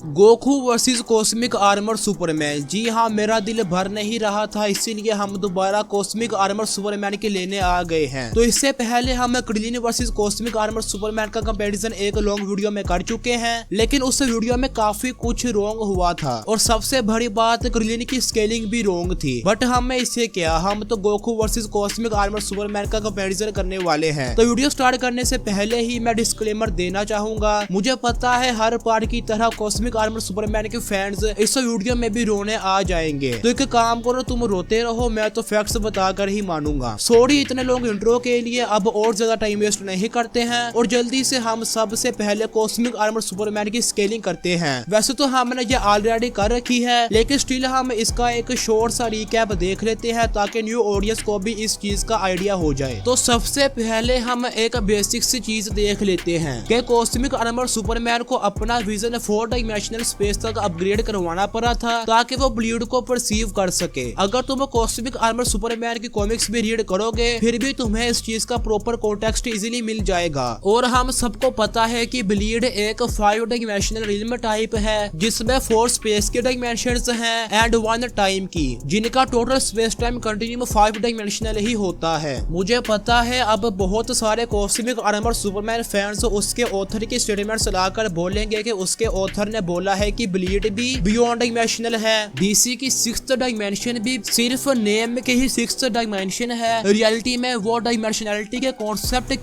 Goku versus cosmic armour Superman. जी हाँ, मेरा दिल भर नहीं रहा था, इसीलिए हम दोबारा कॉस्मिक आर्मर सुपरमैन के लेने आ गए हैं। तो इससे पहले हम Krillin versus cosmic armour Superman का कंपैरिजन एक लॉन्ग वीडियो में कर चुके हैं, लेकिन उस वीडियो में काफी कुछ रॉन्ग हुआ था और सबसे बड़ी बात क्रिलिन की स्केलिंग भी रॉन्ग थी। बट हमें इससे क्या, हम तो Goku versus cosmic armour Superman का कंपैरिजन करने वाले हैं। तो वीडियो स्टार्ट करने से पहले ही मैं डिस्क्लेमर देना चाहूंगा, मुझे पता है हर पार्ट की तरह कॉस्मिक आर्मर सुपरमैन के फैंस इस वीडियो में भी रोने आ जाएंगे। तो एक काम करो, तुम रोते रहो, मैं तो फैक्ट्स बताकर ही मानूंगा। सॉरी इतने लोग इंट्रो के लिए, अब और ज्यादा टाइम वेस्ट नहीं करते हैं और जल्दी से हम सबसे पहले कॉस्मिक आर्मर सुपरमैन की स्केलिंग करते हैं। वैसे तो हमने ये ऑलरेडी कर रखी है, लेकिन स्टिल हम इसका एक शॉर्ट सा रिकैप देख लेते हैं ताकि न्यू ऑडियंस को भी इस चीज का आइडिया हो जाए। तो सबसे पहले हम एक बेसिक सी चीज देख लेते हैं कि कॉस्मिक आर्मर सुपरमैन को अपना विजन 4 डायमेंशनल स्पेस तक अपग्रेड करवाना पड़ा था ताकि वो ब्लीड को परसीव कर सके। अगर तुम कॉस्मिक आर्मर सुपरमैन की कॉमिक्स भी रीड करोगे, फिर भी तुम्हें इस चीज का प्रॉपर कॉन्टेक्स्ट इजीली मिल जाएगा। और हम सबको पता है कि ब्लीड एक 5 डायमेंशनल रिल्म टाइप है जिसमें 4 स्पेस के डायमेंशंस हैं एंड 1 टाइम की, जिनका total space time continuum 5 dimensional ही होता है। मुझे पता है अब बहुत सारे कॉस्मिक आर्मर सुपरमैन फैंस उसके ऑथर की स्टेटमेंट्स लाकर बोलेंगे कि उसके ऑथर ने बोला है कि ब्लीड भी बियॉन्ड डायमेंशनल है। डीसी की 6th डायमेंशन भी सिर्फ नेम के ही 6th डायमेंशन है, रियलिटी में वो डायमेंशनलिटी के कॉन्सेप्ट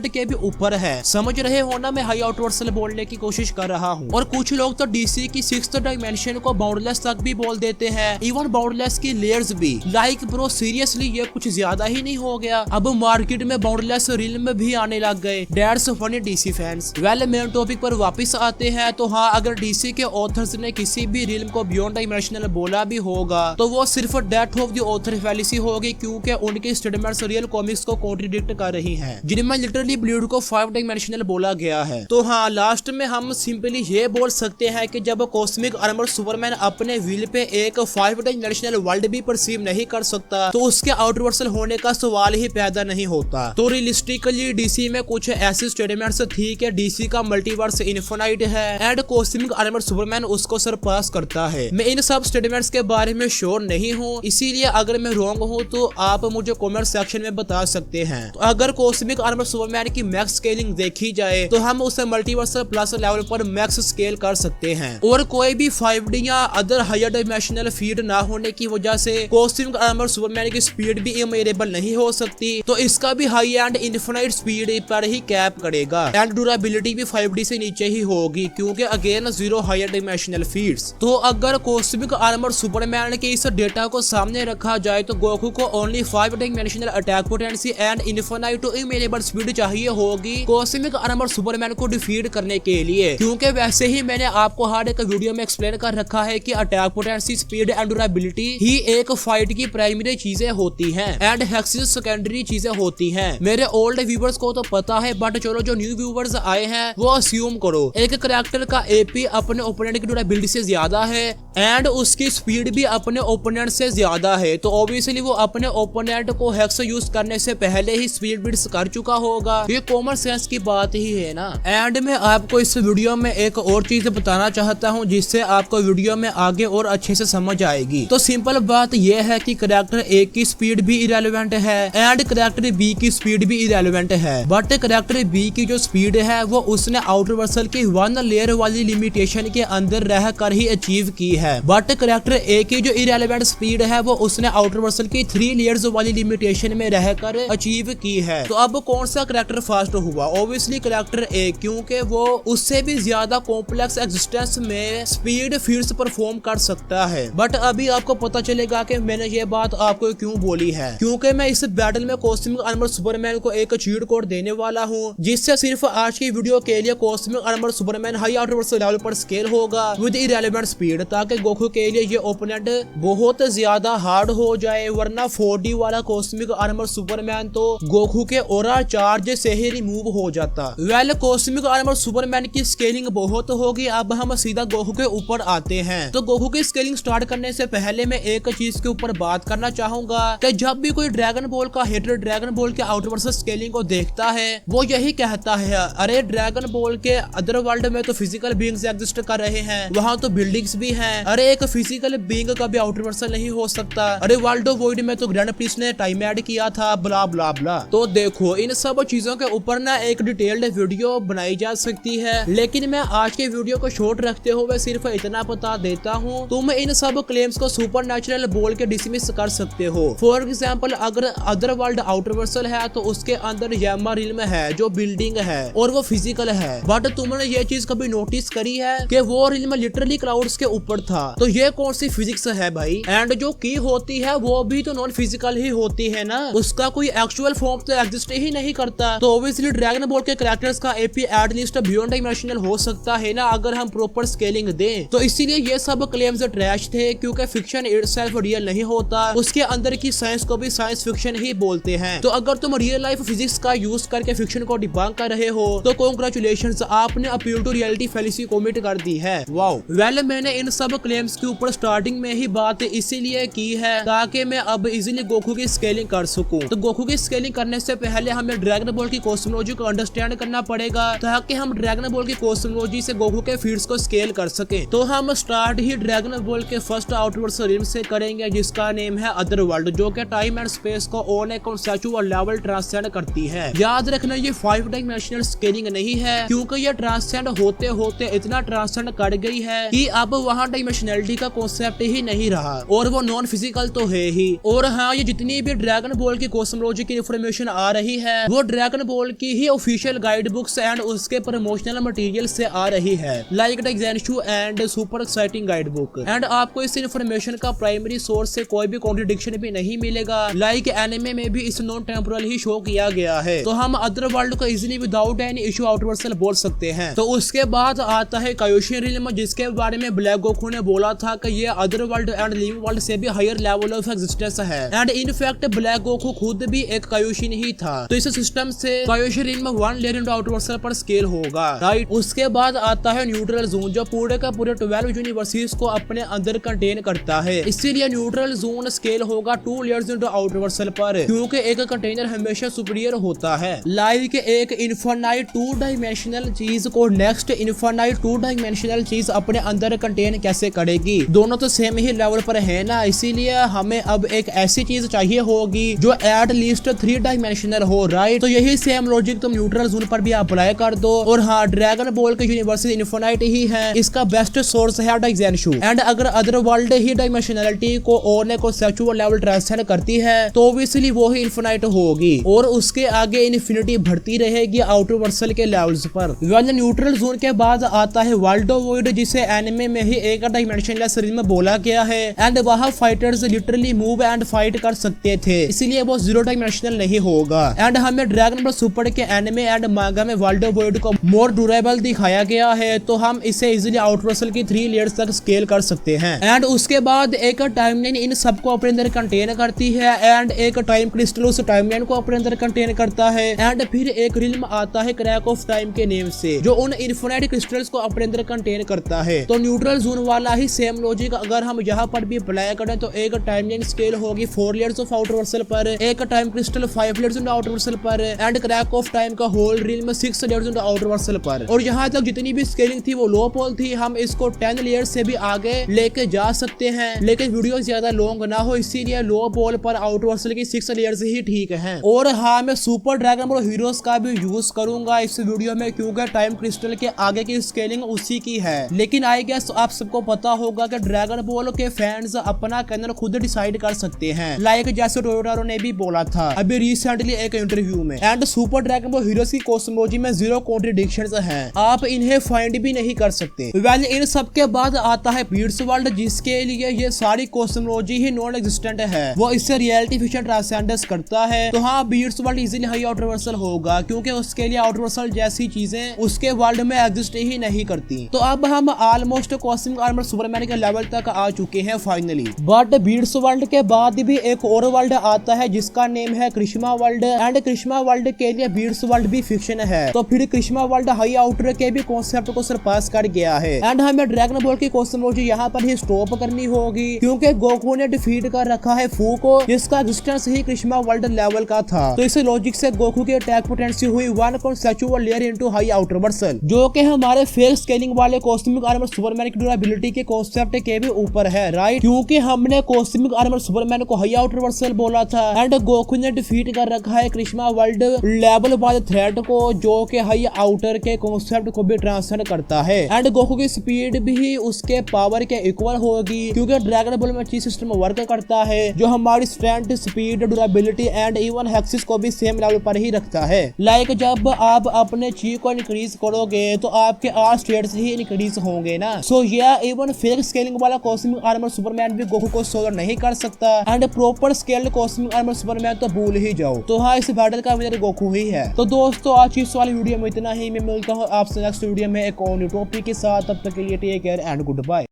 के भी ऊपर है। समझ रहे हो ना, मैं हाई आउटवर्सल बोलने की कोशिश कर रहा हूँ। और कुछ लोग तो डीसी की 6th डायमेंशन को बाउंडलेस तक भी बोल देते हैं, इवन बाउंडलेस की लेयर्स भी। लाइक ब्रो सीरियसली ये कुछ ज्यादा ही नहीं हो गया? अब मार्केट में बाउंडलेस रिल्म भी आने लग गए। That's funny DC fans. Well, main topic पर वापस आते हैं। तो हाँ, अगर डीसी के ऑथर्स ने किसी भी रिल्म को बियॉन्ड डायमेंशनल बोला भी होगा तो वो सिर्फ death of the author fallacy होगी, क्योंकि उनकी स्टेटमेंट्स रियल कॉमिक्स को कॉन्ट्रडिक्ट कर रही हैं, जिनमें लिटरली ब्लीड को 5 डायमेंशनल बोला गया है। तो हाँ, लास्ट में हम सिंपली ये बोल सकते हैं कि जब कॉस्मिक आर्मर सुपरमैन अपने व्हील पे एक 5 डायमेंशनल वर्ल्ड भी परसीव नहीं कर सकता तो उसके आउटवर्सल होने का सवाल ही पैदा नहीं होता। तो रियलिस्टिकली डीसी में कुछ ऐसी स्टेटमेंट्स थी कि डीसी का मल्टीवर्स इनफिनाइट है एंड कॉस्मिक आर्मर सुपरमैन उसको सरपास करता है। मैं इन सब स्टेटमेंट्स के बारे में श्योर नहीं हूँ, इसीलिए अगर मैं रॉन्ग हूँ तो आप मुझे कमेंट सेक्शन में बता सकते हैं। तो अगर कॉस्मिक आर्मर सुपरमैन की मैक्स स्केलिंग देखी जाए तो हम उसे मल्टीवर्स प्लस लेवल पर मैक्स स्केल कर सकते हैं और कोई भी 5D या अदर हायर डायमेंशनल फीड ना होने की वजह से कॉस्मिक आर्मर सुपरमैन की स्पीड भी इमेरेबल नहीं हो सकती, तो इसका भी हाई एंड इनफिनाइट स्पीड पर ही कैप करेगा एंड ड्यूरेबिलिटी भी 5D से नीचे ही होगी, क्योंकि अगेन 0 हायर डायमेंशनल फीड्स। तो अगर कॉस्मिक आर्मर सुपरमैन के इस डेटा को सामने रखा जाए तो गोकू को only 5 dimensional attack potency and infinite to immeasurable speed चाहिए होगी कॉस्मिक आर्मर सुपरमैन को डिफीट करने के लिए, क्योंकि वैसे ही मैंने आपको हर एक वीडियो में एक्सप्लेन कर रखा है कि attack potency, speed and durability ही एक फाइट की प्राइमरी चीजें होती हैं एंड हेक्सेस सेकेंडरी चीजें होती हैं। मेरे ओल्ड व्यूवर्स को तो पता है, बट चलो जो न्यू व्यूवर्स आए हैं वो अस्यूम करो एक कैरेक्टर का एपी अपने ओपोनेंट की ड्यूरेबिलिटी से ज्यादा है एंड उसकी स्पीड भी अपने ओपोनेंट से ज्यादा है, तो ऑब्वियसली वो अपने ओपोनेंट को हेक्स यूज करने से पहले ही स्पीड बिट्स कर चुका होगा। ये कॉमन सेंस की बात ही है ना। एंड मैं आपको इस वीडियो में एक और चीज बताना चाहता हूँ जिससे आपको वीडियो में आगे और अच्छे से समझ आएगी। तो सिंपल बात यह है कि कैरेक्टर ए की स्पीड भी इरेलेवेंट है एंड कैरेक्टर बी की स्पीड भी इरेलेवेंट है, बट कैरेक्टर बी की जो स्पीड है वो उसने आउटवर्सल की 1 लेयर वाली लिमिटेशन के अंदर रह कर ही अचीव की है, बट कैरेक्टर ए की जो इरेलेवेंट स्पीड है वो उसने आउटवर्सल की 3 लेयर्स वाली लिमिटेशन में रहकर अचीव की है। तो अब कौन सा कैरेक्टर फास्ट हुआ? ऑब्वियसली कैरेक्टर ए, क्योंकि वो उससे भी ज्यादा कॉम्प्लेक्स एग्जिस्टेंस में स्पीड फीड्स परफॉर्म कर सकता है। बट अभी आपको पता चलेगा कि मैंने ये बात आपको क्यों बोली है, क्योंकि मैं इस बैटल में कॉस्मिक आर्मर सुपरमैन को एक चीट कोड देने वाला हूँ जिससे सिर्फ आज की वीडियो के लिए cosmic armour Superman high outversal level पर स्केल होगा विद इरेलेवेंट स्पीड, ताकि गोकू के लिए ये ओपोनेंट बहुत ज्यादा हार्ड हो जाए, वरना 4D वाला कॉस्मिक आर्मर सुपरमैन तो गोकू के ओरा चार्ज से ही रिमूव हो जाता। वेल, कॉस्मिक आर्मर सुपरमैन की स्केलिंग बहुत होगी, अब हम सीधा गोकू के ऊपर आते हैं। तो गोकू की स्केलिंग स्टार्ट करने से पहले मैं एक चीज के ऊपर बात करना चाहूंगा कि जब भी कोई ड्रैगन बॉल का हेटर ड्रैगन बॉल के आउटवर्सल स्केलिंग को देखता है वो यही कहता है, अरे ड्रैगन बॉल के अदर वर्ल्ड में तो फिजिकल बीइंग बीइंग्स एग्जिस्ट कर रहे हैं, वहाँ तो बिल्डिंग्स भी हैं। अरे एक फिजिकल बीइंग का भी आउटर वर्सल नहीं हो सकता। अरे वर्ल्ड ऑफ वॉइड में तो ग्रैंड प्रिंस ने टाइम ऐड किया था, ब्ला ब्ला ब्ला। तो देखो इन सब चीजों के ऊपर ना एक डिटेल्ड वीडियो बनाई जा सकती है, लेकिन मैं आज के वीडियो को शॉर्ट रखते हुए सिर्फ इतना बता देता हूँ, तुम इन सब क्लेम्स को सुपर नेचुरल बोल के डिसमिस कर सकते हो। फॉर एग्जाम्पल अगर अदर वर्ल्ड आउटर वर्सल है तो उसके अंदर यामा रिल्म है जो बिल्डिंग है और वो फिजिकल है, बट तुमने ये चीज कभी नोटिस करी है कि वो रिल्म लिटरली क्लाउड्स के ऊपर था? तो ये कौन सी फिजिक्स है भाई? एंड जो की होती है वो भी तो नॉन फिजिकल ही होती है ना, उसका कोई एक्चुअल फॉर्म तो एग्जिस्ट ही नहीं करता। तो ऑब्वियसली ड्रैगन बॉल के कैरेक्टर्स का एपी एटलीस्ट बियॉन्ड डायमेंशनल हो सकता है ना, अगर हम प्रॉपर स्केलिंग दें। तो इसीलिए ये सब क्लेम्स ट्रैश थे, क्योंकि फिक्शन इटसेल्फ रियल नहीं होता, उसके अंदर की साइंस को भी साइंस फिक्शन ही बोलते हैं। तो अगर तुम रियल लाइफ फिजिक्स का यूज करके फिक्शन को डिबंक कर रहे हो तो कांग्रेचुलेशंस, आपने appeal to reality fallacy commit कर दी है। वाओ। वेल मैंने इन सब क्लेम्स के ऊपर स्टार्टिंग में ही बात इसीलिए की है ताकि मैं अब इजीली गोकू की स्केलिंग कर सकूं। तो गोकू की स्केलिंग करने से पहले हमें ड्रैगन बॉल की कॉस्मोलॉजी को अंडरस्टैंड करना पड़ेगा ताकि हम ड्रैगन बॉल की कॉस्मोलॉजी से गोकू के फीड्स को स्केल कर सके। तो हम स्टार्ट ही ड्रैगन बॉल के फर्स्ट आउटवर्ड रिम से करेंगे, जिसका नेम है अदर वर्ल्ड, जो कि टाइम एंड स्पेस को ऑन ए कॉन्सेप्चुअल लेवल ट्रांससेंड करती है। याद रखना ये 5 डायमेंशनल स्केलिंग नहीं है, क्योंकि ये ट्रांससेंड होते होते इतना ट्रांससेंड कर गई है कि अब वहाँ डायमेंशनलिटी का कॉन्सेप्ट ही नहीं रहा और वो नॉन फिजिकल तो है ही। और हाँ, ये जितनी भी ड्रैगन बॉल की कॉस्मोलॉजी की इंफॉर्मेशन आ रही है वो ड्रैगन बॉल की ही ऑफिशियल गाइड बुक्स एंड उसके प्रमोशनल मटेरियल से आ रही है, लाइक द एक्जेंशु and super exciting guide book. And आपको इस इंफॉर्मेशन का प्राइमरी सोर्स से कोई भी कॉन्ट्रडिक्शन भी नहीं मिलेगा, लाइक एनिमे में भी इस नॉन टेम्पोरल ही शो किया गया है। तो हम अदर वर्ल्ड को इजीली विदाउट एनी इशू आउटवर्सल बोल सकते हैं। तो उसके बाद आता है कायोशी रिल्म, जिसके बारे में ब्लैक गोकू ने बोला था कि ये other world and living world से भी हायर लेवल ऑफ एग्जिस्टेंस है। एंड इनफैक्ट ब्लैक गोकू खुद भी एक कायोशिन ही था। तो इस सिस्टम से कायोशी रिल्म 1 लेयर इनटू आउटवर्सल पर स्केल होगा, राइट। उसके बाद आता है न्यूट्रल जोन, जो पूरे का पूरे 12 यूनिवर्सिटीज को अपने अंदर कंटेन करता है। इसीलिए न्यूट्रल जोन स्केल होगा 2 लेयर्स इनटू आउटवर्सल पर, क्योंकि एक कंटेनर हमेशा सुपीरियर होता है। लाइक एक इनफाइनाइट 2 डायमेंशनल चीज को नेक्स्ट इनफाइनाइट 2 डायमेंशनल चीज अपने अंदर कंटेन कैसे करेगी? दोनों तो सेम ही लेवल पर है ना, इसीलिए हमें अब एक ऐसी चीज चाहिए होगी जो एट लीस्ट 3 डायमेंशनल हो, राइट। तो यही सेम लॉजिक तुम न्यूट्रल जोन पर भी अप्लाई कर दो। और हाँ, ड्रैगन बॉल के यूनिवर्सिटी इनफाइनाइट ही है, इसका बेस्ट सोर्स है डाइजेंशु। एंड अगर अदर वर्ल्ड ही डायमेंशनलिटी को ऑन ए कॉन्सेप्चुअल लेवल ट्रांससेंड करती है तो ऑब्वियसली वो ही इनफाइनाइट होगी और उसके आगे इन्फिनिटी बढ़ती रहेगी आउटर वर्सल के लेवल्स पर। वेल न्यूट्रल जोन के बाद आता है वर्ल्ड ऑफ वॉइड, जिसे एनिमे में ही एक डायमेंशनलेस रिल्म बोला गया है। एंड वहाँ fighters literally move and fight कर सकते थे, इसलिए वो 0 डायमेंशनल नहीं होगा। एंड हमें ड्रैगन बॉल सुपर के एनिमे एंड मांगा में वर्ल्ड ऑफ वॉइड को मोर ड्यूरेबल दिखाया गया है, तो हम इसे इजीली आउटवर्सल की 3 लेयर्स तक स्केल कर सकते हैं। एंड उसके बाद एक टाइमलाइन इन सबको अपने अंदर कंटेन करती है, एंड एक टाइम क्रिस्टल उस टाइमलाइन को अपने अंदर कंटेन करता है। एंड फिर एक रिल्म आता है क्रैक ऑफ टाइम के नेम से, जो उन इन्फिनिट क्रिस्टल्स को अपने अंदर कंटेन करता है। तो न्यूट्रल जोन वाला ही सेम लॉजिक अगर हम यहाँ पर भी अप्लाई करें तो एक टाइमलाइन स्केल होगी 4 लेयर्स ऑफ आउटवर्सल पर, एक टाइम क्रिस्टल 5 लेयर्स ऑफ आउटवर्सल पर, एंड क्रैक ऑफ टाइम का होल रिल्म 6 लेयर्स ऑफ आउटवर्सल पर। और यहाँ तक जितनी भी स्केलिंग थी वो लो पोल थी, हम इसको 10 लेयर्स से भी आगे लेके जा सकते हैं, लेकिन वीडियो ज्यादा लॉन्ग ना हो इसीलिए लो पोल पर आउटवर्सल की 6 लेयर्स ही ठीक है। और हाँ, मैं सुपर ड्रैगन बॉल हीरोज का भी यूज करूंगा इस वीडियो में, क्योंकि टाइम क्रिस्टल के आगे की स्केलिंग उसी की है। लेकिन आई गेस आप सबको पता होगा कि ड्रैगन बॉल के फैंस अपना कैनन खुद डिसाइड कर सकते हैं, लाइक जैसे टोयोटारो ने भी बोला था अभी रिसेंटली एक इंटरव्यू में। And super dragon ball heroes की कॉस्मोलॉजी में 0 कॉन्ट्रडिक्शंस हैं, आप इन्हें फाइंड भी नहीं कर सकते। वेल इन सब के बाद आता है बीट्स वर्ल्ड, जिसके लिए ये सारी कॉस्मोलॉजी ही नॉन एग्जिस्टेंट है, वो इससे रियलिटी फिक्शन ट्रांसेंडेंस करता है। तो हाँ, बीट्स वर्ल्ड इजीली हाई आउटवर्सल होगा, क्योंकि उसके लिए आउटवर्सल जैसी चीजें उसके वर्ल्ड में एग्जिस्ट ही नहीं करती। तो अब हम ऑलमोस्ट कॉस्मिक आर्मर सुपरमैन के लेवल तक आ चुके हैं फाइनली। बट बीट्स वर्ल्ड के बाद भी एक और वर्ल्ड आता है जिसका नेम है क्रिश्मा वर्ल्ड। एंड क्रिश्मा वर्ल्ड के लिए बीट्स वर्ल्ड भी फिक्शन है, तो फिर क्रिश्मा वर्ल्ड हाई आउटर के भी कॉन्सेप्ट को सरपास कर गया है। एंड हमें ड्रैगन बॉल की कॉस्मोलॉजी यहाँ पर ही स्टॉप करनी होगी, क्योंकि गोकू ने डिफीट कर रखा है फू को, जिसका एग्जिस्टेंस ही क्रिश्मा वर्ल्ड लेवल का था। तो इस लॉजिक से गोकू की अटैक पोटेंसी हुई 1 conceptual layer into high outer Vercel, जो कि हमारे फेक स्केलिंग वाले कॉस्मिक आर्मर सुपरमैन की ड्यूरेबिलिटी के कॉन्सेप्ट के भी ऊपर है, राइट? क्योंकि हमने कॉस्मिक आर्मर सुपरमैन को हाई आउटर वर्सल बोला था एंड गोकू ने डिफीट कर रखा है क्रिश्मा वर्ल्ड लेवल वाले थ्रेट को, जो कि हाई आउटर के कॉन्सेप्ट को भी ट्रांससेंड करता है एंड गोकू की स्पीड भी उसके पावर के इक्वल होगी, क्योंकि ड्रैगन बॉल में चीज सिस्टम वर्क करता है जो हमारी strength, speed, durability and even hexes को भी सेम लेवल पर ही रखता है। लाइक जब आप अपने ची को इंक्रीज करोगे तो आपके आर स्टेट्स ही इंक्रीज होंगे ना। सो ये इवन फेक स्केलिंग वाला कॉस्मिक आर्मर सुपरमैन भी गोकू को सोलो नहीं कर सकता and proper scaled cosmic armour Superman तो भूल ही जाओ। तो हाँ, इस बैटल का विनर गोकू ही है। तो दोस्तों आज इस वाली वीडियो में इतना ही। मैं मिलता हूँ आपसे नेक्स्ट वीडियो में एक और न्यू टॉपिक के साथ। तब तक के लिए take care and good bye.